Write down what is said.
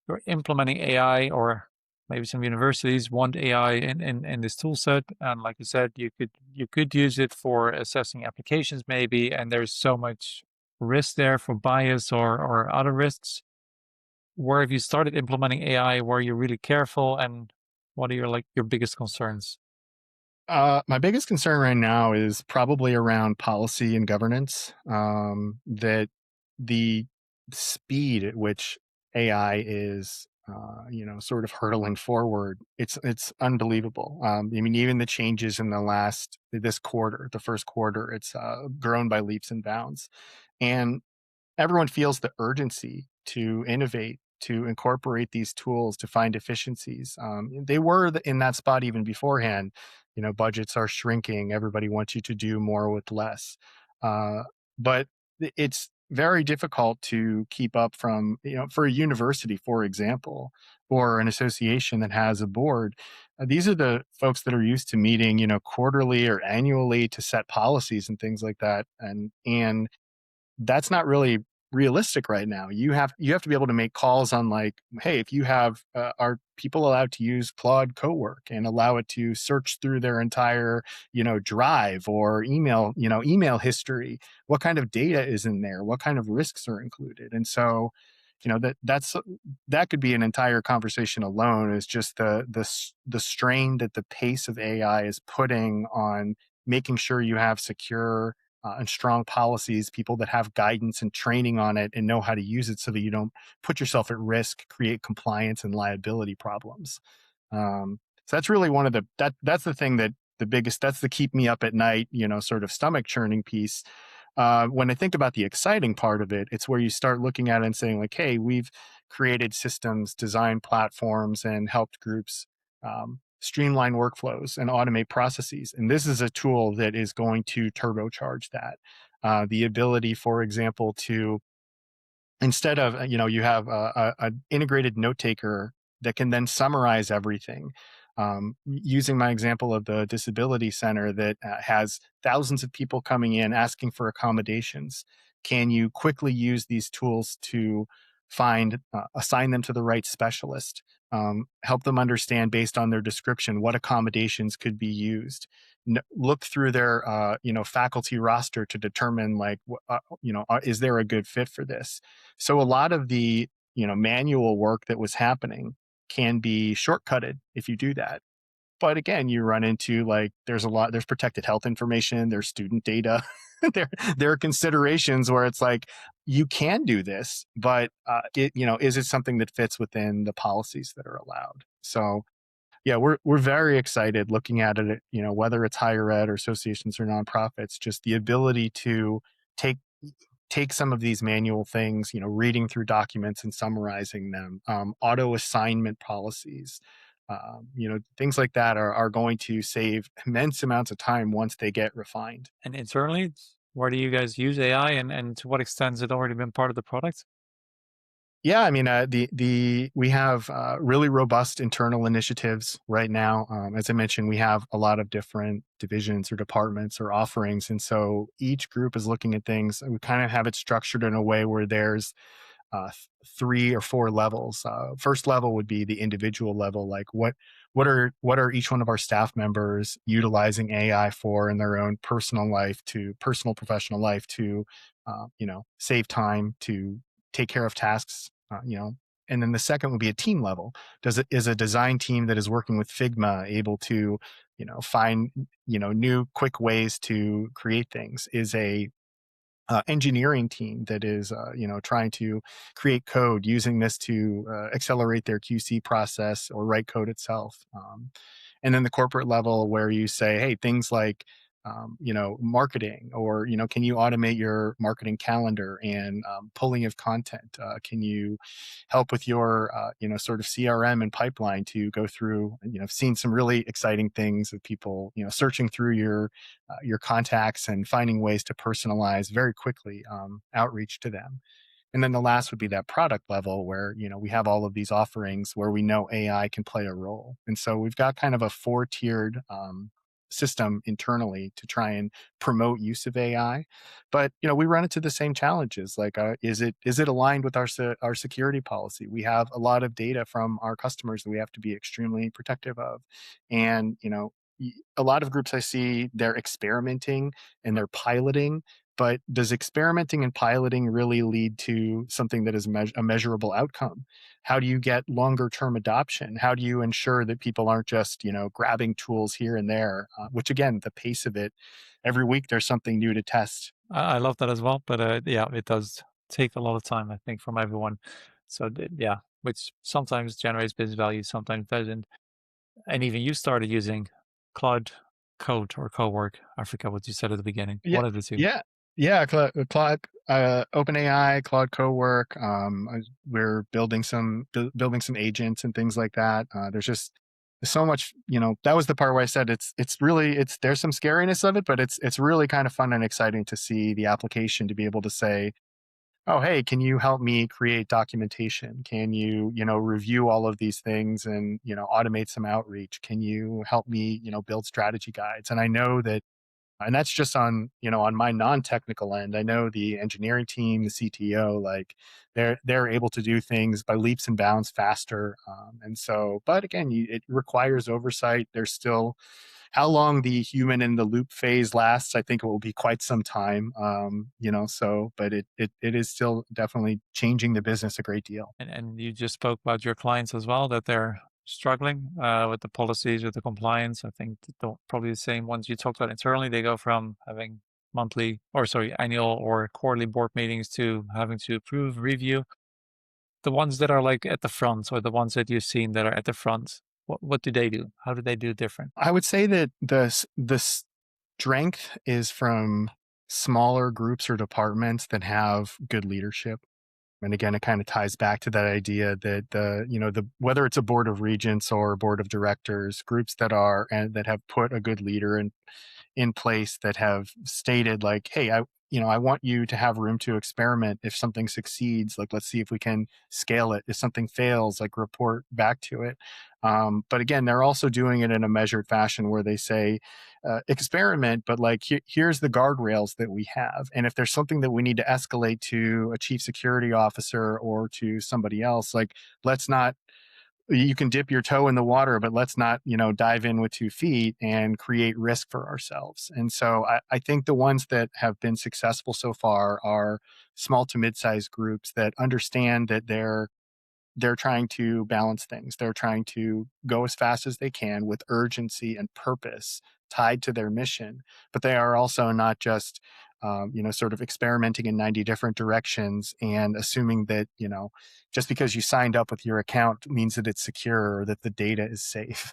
you're implementing AI, or maybe some universities want AI in this tool set. And like you said, you could use it for assessing applications maybe, and there's so much risk there for bias or other risks. Where have you started implementing AI? Were you really careful, and what are your biggest concerns? My biggest concern right now is probably around policy and governance. That the speed at which AI is, sort of hurtling forward, it's unbelievable. I mean, even the changes in this quarter, the first quarter, it's grown by leaps and bounds, and everyone feels the urgency to innovate, to incorporate these tools to find efficiencies. They were in that spot even beforehand. Budgets are shrinking. Everybody wants you to do more with less. Uh, but it's very difficult to keep up for a university, for example, or an association that has a board. These are the folks that are used to meeting, quarterly or annually to set policies and things like that. And that's not really realistic right now. You have to be able to make calls on, like, hey, if you have are people allowed to use Claude Cowork and allow it to search through their entire, drive or email history? What kind of data is in there? What kind of risks are included? And so, that could be an entire conversation alone, is just the strain that the pace of AI is putting on making sure you have secure and strong policies, people that have guidance and training on it and know how to use it so that you don't put yourself at risk, create compliance and liability problems. So that's really that's the thing that's the keep me up at night, sort of stomach churning piece. When I think about the exciting part of it, it's where you start looking at it and saying, like, hey, we've created systems, designed platforms, and helped groups streamline workflows and automate processes. And this is a tool that is going to turbocharge that. The ability, for example, to, instead of, you have an integrated note taker that can then summarize everything. Using my example of the disability center that has thousands of people coming in asking for accommodations, can you quickly use these tools to assign them to the right specialist, help them understand based on their description what accommodations could be used, look through their faculty roster to determine, like, is there a good fit for this? So a lot of the manual work that was happening can be shortcutted if you do that. But again, you run into, like, there's protected health information, there's student data, there are considerations where it's like, you can do this, but is it something that fits within the policies that are allowed? So yeah, we're very excited looking at it, whether it's higher ed or associations or nonprofits, just the ability to take take some of these manual things, reading through documents and summarizing them, auto assignment policies, things like that are going to save immense amounts of time once they get refined. And internally, where do you guys use AI, and to what extent has it already been part of the product? Yeah, I mean, the we have really robust internal initiatives right now. As I mentioned, we have a lot of different divisions or departments or offerings, and so each group is looking at things. And we kind of have it structured in a way where there's 3 or 4 levels. First level would be the individual level, like what are each one of our staff members utilizing AI for in their own personal professional life to save time, to take care of tasks, and then the second would be a team level. Is a design team that is working with Figma able to find new quick ways to create things? Is a engineering team that is trying to create code using this to accelerate their QC process or write code itself? And then the corporate level, where you say, hey, things like marketing, or can you automate your marketing calendar and pulling of content? Can you help with your sort of CRM and pipeline to go through? I've seen some really exciting things of people searching through your contacts and finding ways to personalize very quickly outreach to them. And then the last would be that product level, where we have all of these offerings where we know AI can play a role. And so we've got kind of a 4-tiered system internally to try and promote use of AI. But we run into the same challenges. Like, is it aligned with our security policy? We have a lot of data from our customers that we have to be extremely protective of, and a lot of groups I see, they're experimenting and they're piloting, but does experimenting and piloting really lead to something that is a measurable outcome? How do you get longer term adoption? How do you ensure that people aren't just grabbing tools here and there? Which again, the pace of it, every week there's something new to test. I love that as well, but yeah, it does take a lot of time, I think, from everyone. So yeah, which sometimes generates business value, sometimes doesn't. And even you started using Cloud Code or Cowork. I forget what you said at the beginning. Yeah, One of the two. yeah, yeah. Claude, OpenAI, Claude Cowork. We're building some agents and things like that. There's so much. That was the part where I said it's there's some scariness of it, but it's really kind of fun and exciting to see the application, to be able to say, oh, hey, can you help me create documentation? Can you review all of these things and automate some outreach? Can you help me build strategy guides? And I know that, and that's just on my non-technical end. I know the engineering team, the CTO, like they're able to do things by leaps and bounds faster. And so, but again, it requires oversight. There's still, how long the human in the loop phase lasts, I think it will be quite some time. So, but it is still definitely changing the business a great deal. And you just spoke about your clients as well, that they're struggling with the policies, with the compliance. I think probably the same ones you talked about internally. They go from having annual or quarterly board meetings to having to approve, review. The ones that are like at the front, or the ones that you've seen that are at the front, what do they do? How do they do different? I would say that the strength is from smaller groups or departments that have good leadership. And again, it kind of ties back to that idea that the whether it's a board of regents or a board of directors, groups that have put a good leader in place, that have stated like, hey, I want you to have room to experiment. If something succeeds, like, let's see if we can scale it. If something fails, like, report back to it. But again, they're also doing it in a measured fashion where they say, experiment, but like, here's the guardrails that we have. And if there's something that we need to escalate to a chief security officer or to somebody else, like, let's not, you can dip your toe in the water, but let's not, dive in with 2 feet and create risk for ourselves. And so I think the ones that have been successful so far are small to mid-sized groups that understand that they're trying to balance things. They're trying to go as fast as they can with urgency and purpose tied to their mission. But they are also not just, sort of experimenting in 90 different directions and assuming that, just because you signed up with your account means that it's secure or that the data is safe.